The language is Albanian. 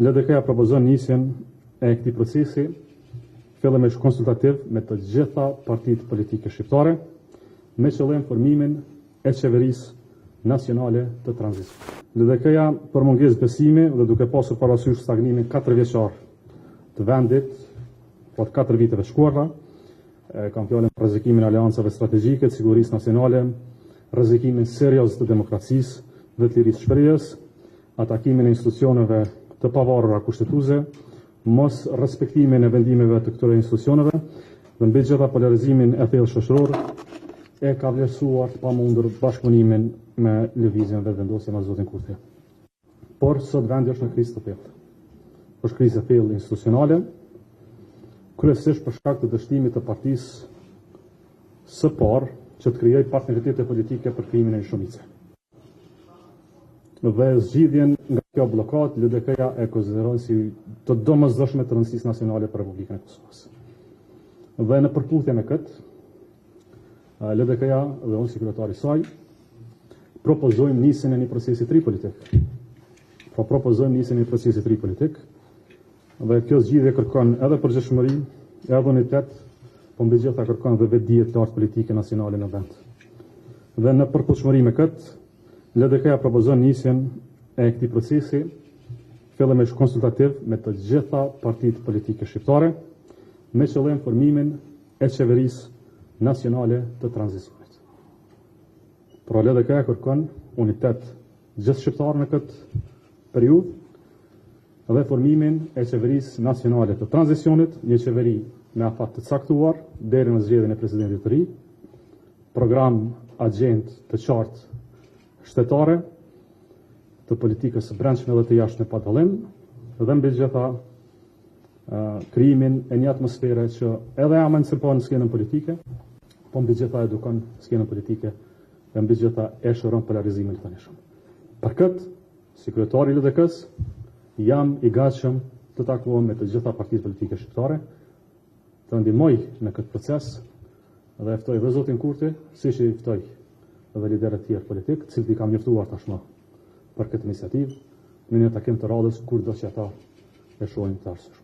LDK-ja propozon nisjen e këtij procesi fillimisht konsultativ me të gjitha partitë politike shqiptare, me qëllim formimin e qeverisë nacionale të tranzicionit. LDK-ja për mungesë besimi dhe duke pasur parasysh stagnimin 4 vjeçar të vendit për 4 viteve shkuara, kam fjalën për rrezikimin e aleancave strategjike të sigurisë nacionale, rrezikimin serioz të demokracisë dhe të lirisë shprehjes, atakimin e institucioneve të pavarura kushtetuese, mos respektimin e vendimeve të këtyre institucioneve dhe mbi gjitha polarizimin e thellë shoqëror, e ka vlerësuar të pamundur bashkëpunimin me lëvizjen dhe vendosjen me zotin Kurti. Por sot vendi është në krizë të thellë. Është krizë e thellë institucionale, kryesisht për shkak të dështimit të partisë së parë që të krijojë partneritete politike për krijimin e një shumice. Dhe zgjidhjen nga kjo bllokat, LDK-ja e konsideron si të domosdoshme të rëndësisë nacionale për Republikën e Kosovës. Dhe në përputhje me këtë, LDK-ja dhe unë si kryetari i saj propozojmë nisjen e një procesi të ri politik. Propozojmë nisjen e një procesi të ri politik. Dhe kjo zgjidhje kërkon edhe përgjegjësi, edhe unitet, po mbi gjitha kërkon edhe vetdije të lartë politike nacionale në vend. Dhe në përputhshmëri me këtë, LDK-ja propozon nisjen e këtij procesi fillimisht konsultativ me të gjitha partitë politike shqiptare, me qëllim formimin e qeverisë nacionale të tranzicionit. Pra LDK-ja kërkon unitet gjithë shqiptar në këtë periudhë dhe formimin e qeverisë nacionale të tranzicionit, një qeveri me afat të caktuar deri në zgjedhjen e presidentit të ri, program agjend të qartë shtetare, të politikës së brendshme dhe të jashtme pa dallim, dhe mbi gjitha krijimin e një atmosfere që edhe emancipon skenën politike, po mbi gjitha edukon skenën politike dhe mbi gjitha e shëron polarizimin të tanishëm. Për këtë, si kryetari i LDK-s, jam i gatshëm të takohem me të gjitha partitë politike shqiptare, të ndihmoj në këtë proces dhe ftoj dhe zotin Kurti, siç i ftoj dhe liderët tjerë politik, cilët i kam njoftuar tashmë për këtë iniciativë, në një takim të radhës kur do që ata e shohin të arsyeshëm.